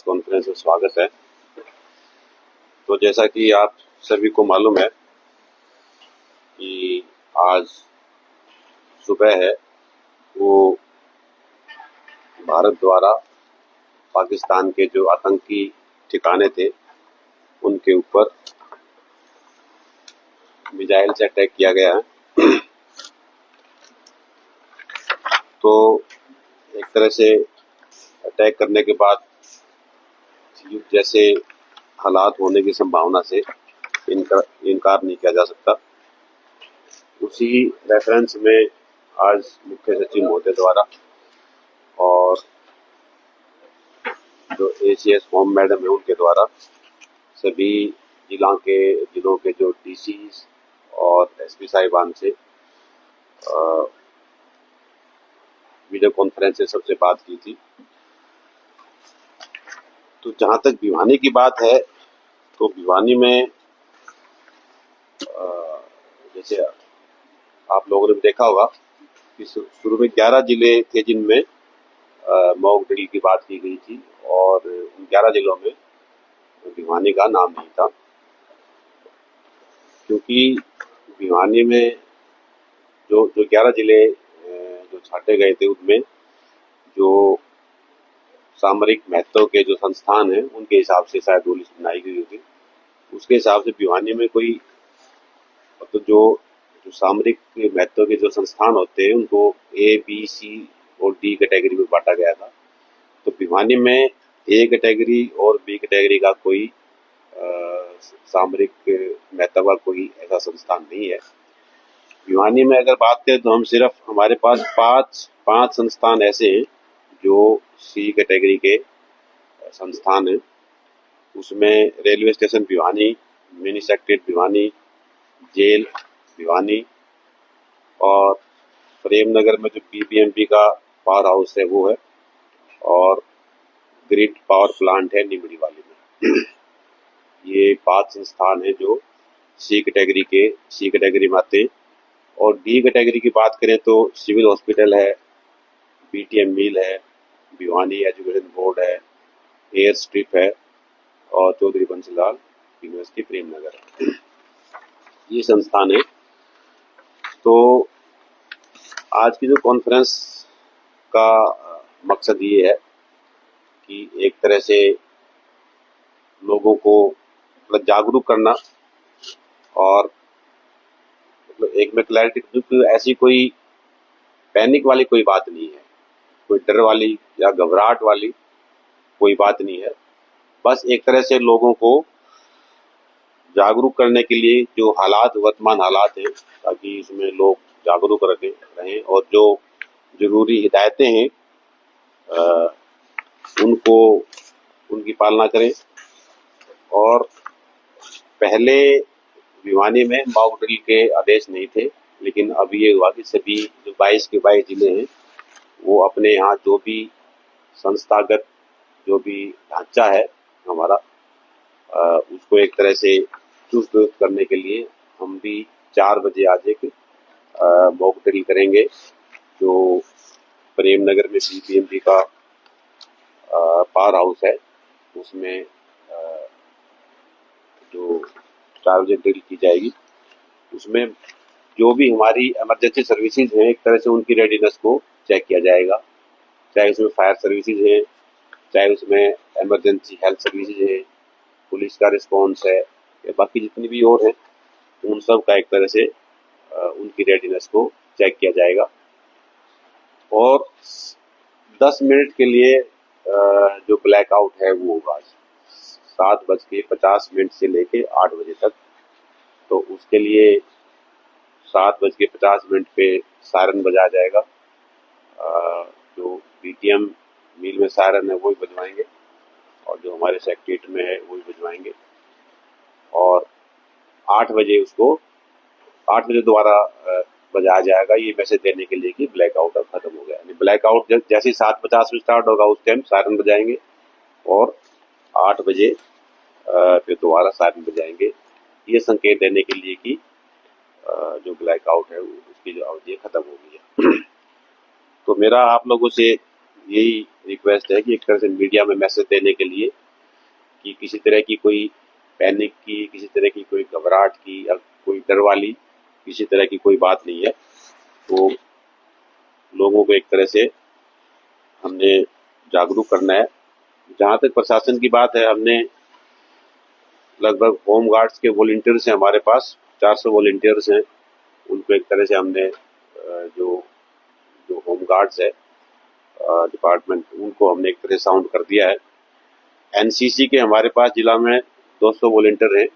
Conference में स्वागत है। तो जैसा कि आप सभी को मालूम है कि आज सुबह है वो भारत द्वारा पाकिस्तान के जो आतंकी ठिकाने थे उनके ऊपर मिसाइल से अटैक किया गया है। तो एक तरह से अटैक करने के बाद युद्ध जैसे हालात होने की संभावना से इनकार नहीं किया जा सकता। उसी रेफरेंस में आज मुख्य सचिव महोदय द्वारा और जो एसीएस होम मैडम है उनके द्वारा सभी जिलों के जो डीसी और एसपी साहिबान से वीडियो कॉन्फ्रेंस से सबसे बात की थी। तो जहां तक भिवानी की बात है तो भिवानी में जैसे आप लोगों ने देखा होगा कि शुरू में 11 जिले थे जिनमें मॉक ड्रिल की बात की गई थी और उन 11 जिलों में भिवानी का नाम नहीं था, क्योंकि भिवानी में जो 11 जिले जो छाटे गए थे उनमें जो सामरिक महत्व के जो संस्थान हैं उनके हिसाब से शायद वो लिस्ट बनाई गई होगी। उसके हिसाब से भिवानी में कोई तो जो सामरिक महत्व के जो संस्थान होते हैं उनको ए, बी, सी और डी कैटेगरी में बांटा गया था। तो भिवानी में ए कैटेगरी और बी कैटेगरी का कोई सामरिक महत्व का कोई ऐसा संस्थान नहीं है। भिवानी में अगर बात करें तो हम सिर्फ हमारे पास पांच संस्थान ऐसे हैं जो सी कैटेगरी के संस्थान हैं। उसमें railway station Bhiwani, mini secretariat Bhiwani, jail Bhiwani और प्रेमनगर में जो बीबीएमबी का पावर हाउस है वो है और ग्रिड पावर प्लांट है निमड़ी वाली में। ये 5 संस्थान हैं जो सी कैटेगरी में आते हैं। और डी कैटेगरी की बात करें तो सिविल हॉस्पिटल है, बीटीएम मिल है, भिवानी एजुकेशन बोर्ड है, एयर स्ट्रिप है और चौधरी बंसीलाल यूनिवर्सिटी प्रेमनगर, ये संस्थान है। तो आज की जो कॉन्फ्रेंस का मकसद ये है कि एक तरह से लोगों को मतलब जागरूक करना और मतलब एक में क्लैरिटी, क्योंकि ऐसी कोई पैनिक वाली कोई बात नहीं है, कोई डर वाली या घबराहट वाली कोई बात नहीं है। बस एक तरह से लोगों को जागरूक करने के लिए जो वर्तमान हालात हैं ताकि इसमें लोग जागरूक रहें और जो जरूरी हिदायतें हैं उनकी पालना करें। और पहले भिवानी में मॉक ड्रिल के आदेश नहीं थे, लेकिन अब ये हुआ कि सभी जो 22 के 22 जिले हैं वो अपने यहाँ जो भी संस्थागत जो भी ढांचा है हमारा उसको एक तरह से चुस्त दुरुस्त करने के लिए हम भी 4 बजे आज एक मॉक ड्रिल करेंगे जो प्रेमनगर में बीबीएमबी का पावर हाउस है उसमें जो 4 बजे ड्रिल की जाएगी। उसमें जो भी हमारी इमरजेंसी सर्विसेज हैं एक तरह से उनकी रेडीनेस को चेक किया जाएगा, चाहे उसमें फायर सर्विसेज है, चाहे उसमें इमरजेंसी हेल्थ सर्विसेज है, पुलिस का रिस्पॉन्स है या बाकी जितनी भी और है उन सब का एक तरह से उनकी रेडीनेस को चेक किया जाएगा। और 10 मिनट के लिए जो ब्लैकआउट है वो होगा 7:50 से लेके 8 बजे तक। तो उसके लिए 7:50 पे सायरन बजाया जाएगा। जो बीटीएम मिल में सायरन है वो भी बजवाएंगे और जो हमारे सेक्रेटरीट में है वो भी बजवाएंगे। और 8 बजे दोबारा बजाया जाएगा ये मैसेज देने के लिए कि ब्लैकआउट अब खत्म हो गया। ब्लैकआउट जैसे 7:50 में स्टार्ट होगा उस टाइम सायरन बजाएंगे और 8 बजे फिर दोबारा सायरन बजाएंगे, ये संकेत देने के लिए कि जो ब्लैकआउट है उसकी जो अवधि खत्म हो गई है। तो मेरा आप लोगों से यही रिक्वेस्ट है कि एक तरह से मीडिया में मैसेज देने के लिए कि किसी तरह की कोई पैनिक की, किसी तरह की कोई घबराहट की या कोई डर वाली किसी तरह की कोई बात नहीं है। तो लोगों को एक तरह से हमने जागरूक करना है। जहाँ तक प्रशासन की बात है, हमने लगभग होम गार्ड्स के वॉलंटियर्स हैं हमारे पास, 400 वॉलंटियर्स हैं। उनको एक तरह से हमने जो जो होम गार्ड्स है डिपार्टमेंट, उनको हमने एक तरह से साउंड कर दिया है। एनसीसी के हमारे पास जिला में 200 वॉलंटियर हैं।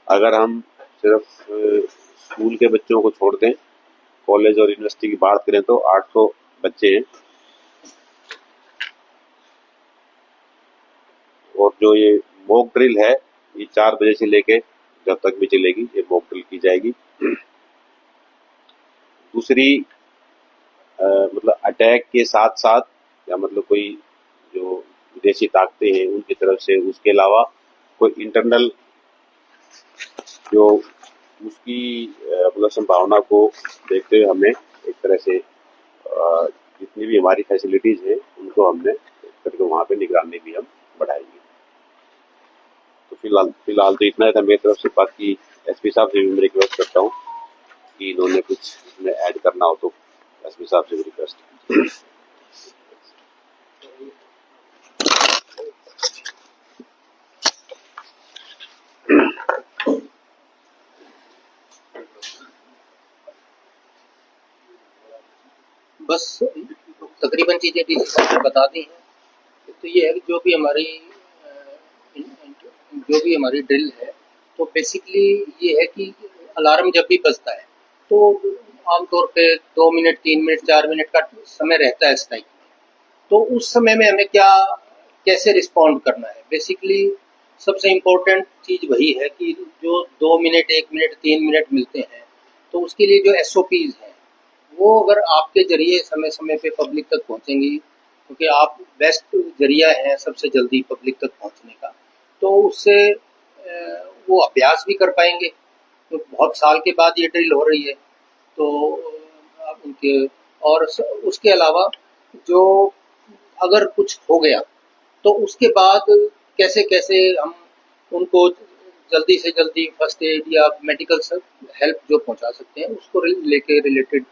अगर हम सिर्फ स्कूल के बच्चों को छोड़ दें, कॉलेज और यूनिवर्सिटी की बात करें तो 800 बच्चे हैं। और जो ये मॉक ड्रिल है, ये 4 बजे से लेके जब तक भी चलेगी, ये मॉक ड्रिल की जाएगी। दूसरी मतलब अटैक के साथ साथ या मतलब कोई जो विदेशी ताकतें हैं उनकी तरफ से, उसके अलावा कोई इंटरनल जो उसकी मतलब संभावना को देखते हुए हमने एक तरह से जितनी भी हमारी फैसिलिटीज हैं उनको हमने करके वहाँ पे निगरानी भी हम बढ़ाएंगे। तो फिलहाल तो इतना ही था मेरी तरफ से। बाकी एसपी साहब से भी मैं रिक्वेस्ट करता हूँ कि इन्होंने कुछ इसमें ऐड करना हो तो एसपी साहब से भी रिक्वेस्ट। बस तकरीबन चीज़ें डीसी साहब ने बता दी हैं। तो ये है कि जो भी हमारी ड्रिल है, तो बेसिकली ये है कि अलार्म जब भी बजता है तो आमतौर पे 2 मिनट 3 मिनट 4 मिनट का समय रहता है स्ट्राइक में। तो उस समय में हमें कैसे रिस्पॉन्ड करना है, बेसिकली सबसे इम्पोर्टेंट चीज़ वही है कि जो 2 मिनट 1 मिनट 3 मिनट मिलते हैं, तो उसके लिए जो SOPs हैं वो अगर आपके जरिए समय समय पे पब्लिक तक पहुंचेंगी, क्योंकि आप बेस्ट जरिया है सबसे जल्दी पब्लिक तक पहुंचने का, तो उससे वो अभ्यास भी कर पाएंगे। तो बहुत साल के बाद ये ड्रिल हो रही है, तो उनके और उसके अलावा जो अगर कुछ हो गया तो उसके बाद कैसे कैसे हम उनको जल्दी से जल्दी फर्स्ट एड या मेडिकल हेल्प जो पहुंचा सकते हैं उसको लेके रिलेटेड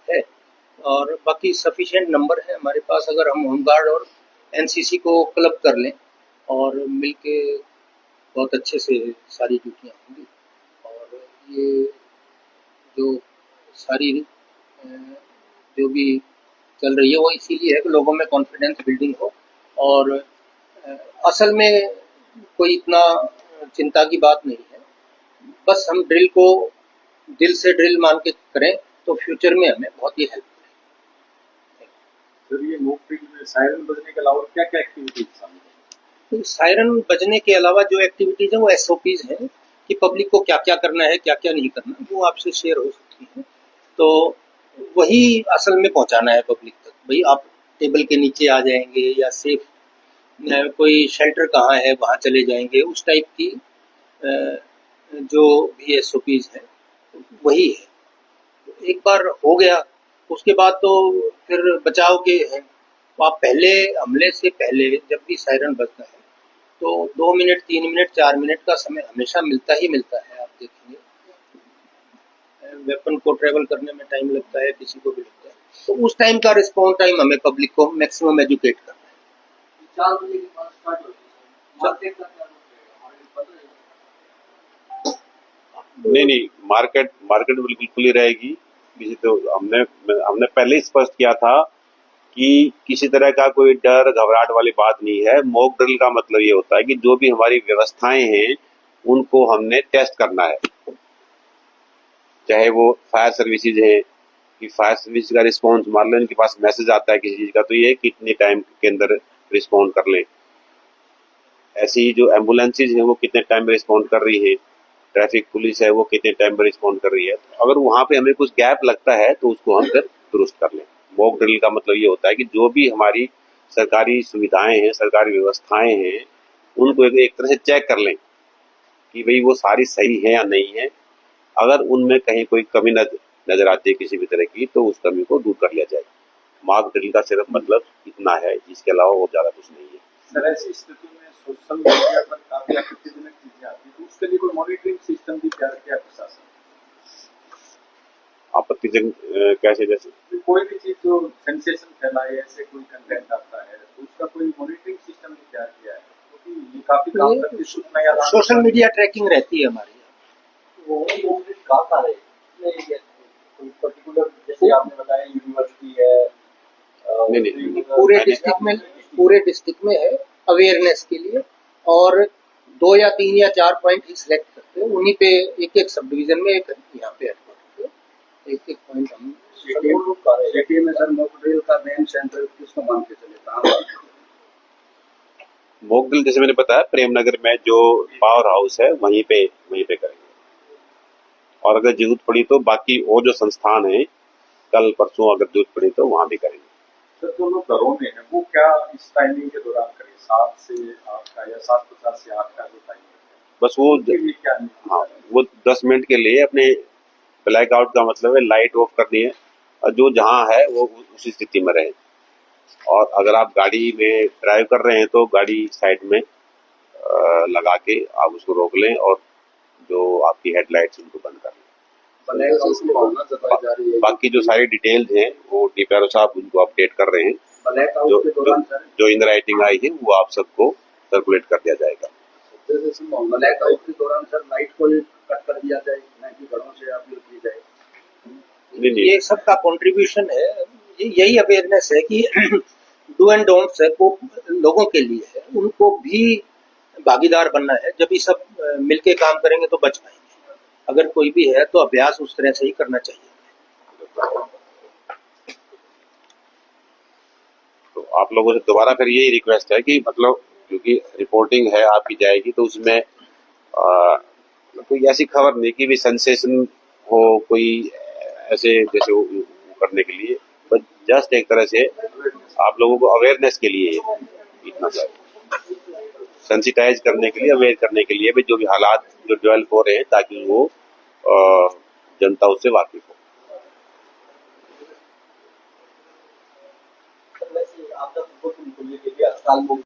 है। और बाकी सफिशिएंट नंबर है हमारे पास। अगर हम होमगार्ड और एनसीसी को क्लब कर लें और मिलके बहुत अच्छे से सारी ड्यूटियाँ होंगी। और ये जो सारी जो भी चल रही है वो इसीलिए है कि लोगों में कॉन्फिडेंस बिल्डिंग हो। और असल में कोई इतना चिंता की बात नहीं है, बस हम ड्रिल को दिल से ड्रिल मान के करें तो फ्यूचर में हमें बहुत ही हेल्प करेगी। सर, ये मॉक ड्रिल में सायरन बजने के अलावा क्या क्या एक्टिविटीज शामिल है? तो सायरन बजने के अलावा जो एक्टिविटीज हैं वो SOPs हैं कि पब्लिक को क्या क्या करना है क्या क्या नहीं करना, वो आपसे शेयर हो सकती है। तो वही असल में पहुंचाना है पब्लिक तक। भाई आप टेबल के नीचे आ जाएंगे या सेफ कोई शेल्टर कहाँ है वहाँ चले जाएंगे, उस टाइप की जो भी SOPs है वही है। एक बार हो गया उसके बाद तो फिर बचाव के हैं। तो आप पहले हमले से पहले जब भी सायरन बजता है तो 2 मिनट 3 मिनट 4 मिनट का समय हमेशा मिलता ही मिलता है। आप देखेंगे वेपन को ट्रेवल करने में टाइम लगता है, किसी को भी लगता है, तो उस टाइम का रिस्पॉन्स टाइम हमें पब्लिक को मैक्सिमम एजुकेट करना है। 4 बजे के बाद स्टार्ट होती है मार्केट का क्या नहीं, मार्केट बिल्कुल खुली रहेगी। किसी तो हमने पहले ही स्पष्ट किया था कि किसी तरह का कोई डर घबराहट वाली बात नहीं है। मॉक ड्रिल का मतलब ये होता है कि जो भी हमारी व्यवस्थाएं हैं उनको हमने टेस्ट करना है। चाहे वो फायर सर्विसेज है कि फायर सर्विस का रिस्पॉन्स, मान लो इनके पास मैसेज आता है किसी चीज का तो ये कितने टाइम के अंदर रिस्पॉन्ड कर लें। ऐसे ही जो एम्बुलेंसेज हैं वो कितने टाइम में रिस्पॉन्ड कर रही है, ट्रैफिक पुलिस है वो कितने टाइम में रिस्पॉन्ड कर रही है। तो अगर वहां पे हमें कुछ गैप लगता है तो उसको हम फिर दुरुस्त कर लें। मॉक ड्रिल का मतलब ये होता है कि जो भी हमारी सरकारी सुविधाएं हैं, सरकारी व्यवस्थाएं हैं, उनको एक तरह से चेक कर लें कि भाई वो सारी सही है या नहीं है। अगर उनमें कहीं कोई कमी नजर आती है किसी भी तरह की तो उस कमी को दूर कर लिया जाए। मॉक ड्रिल का सिर्फ मतलब इतना है, इसके अलावा वो ज़्यादा कुछ नहीं है। सर ऐसी स्थिति में सोशल मीडिया पर काफी आपत्तिजनक चीजें आती है, तो उसके लिए कोई मॉनिटरिंग सिस्टम भी तैयार किया प्रशासन? आपत्तिजनक कैसे? जैसे कोई भी चीज जो सेंसेशन फैलाए, ऐसे कोई कंटेंट आता है तो उसका कोई मॉनिटरिंग सिस्टम भी तैयार किया है, क्योंकि ये काफी काम करती सूचना या सोशल मीडिया ट्रैकिंग रहती है हमारी। वो कहाँ का है कोई पर्टिकुलर, जैसे आपने बताया यूनिवर्सिटी है, नहीं पूरे डिस्ट्रिक्ट में है अवेयरनेस के लिए, और 2 या 3 या 4 पॉइंट ही सिलेक्ट करते हैं, उन्हीं पे एक सब डिवीजन में एक यहाँ पे एक पॉइंट हम सिटी में सर मॉक ड्रिल का मेन सेंटर किसको मान के चले, कहाँ? मॉक ड्रिल जैसे मैंने बताया प्रेमनगर में जो पावर हाउस है वहीं पे करेंगे, और अगर जरूरत पड़ी तो बाकी वो जो संस्थान है कल परसों अगर जरूरत पड़ी तो वहां भी करेंगे। सर जो लोग घरों में है वो क्या इस टाइमिंग के दौरान करें, 7 से 8 का या 7:50 से 8 का जो टाइम है, बस वो क्या? हाँ, वो 10 मिनट के लिए अपने ब्लैक आउट का मतलब है लाइट ऑफ करनी है, और जो जहाँ है वो उसी स्थिति में रहे। और अगर आप गाड़ी में ड्राइव कर रहे हैं तो गाड़ी साइड में लगा के आप उसको रोक लें, और जो आपकी हेडलाइट्स उनको बंद कर लें। बाकी जो सारी डिटेल्स हैं वो डीपीआरओ साहब उनको अपडेट कर रहे हैं, जो इन राइटिंग आई है वो आप सबको सर्कुलेट कर दिया जाएगा। ब्लैक आउट के दौरान सर लाइट को कट कर दिया जाए, ना कि घरों से अपील की जाए? नहीं, ये सबका कंट्रीब्यूशन है, यही अवेयरनेस है कि डू एंड डोंट्स है वो लोगों के लिए है, उनको भी भागीदार बनना है। जब ये सब मिलके काम करेंगे तो बच पाएंगे। अगर कोई भी है तो अभ्यास उस तरह से ही करना चाहिए। तो आप लोगों से दोबारा फिर यही रिक्वेस्ट है कि मतलब क्योंकि रिपोर्टिंग है आपकी जाएगी तो उसमें कोई ऐसी खबर नहीं कि भी सेंसेशन हो, कोई ऐसे जैसे वो करने के लिए, बस जस्ट एक तरह से आप लोगों को अवेयरनेस के लिए इतना चाहिए, सेंसिटाइज करने के लिए, अवेयर करने के लिए भी जो भी हालात जो डेवलप हो रहे हैं ताकि वो जनता उससे वाकिफ हो। वैसे आप तक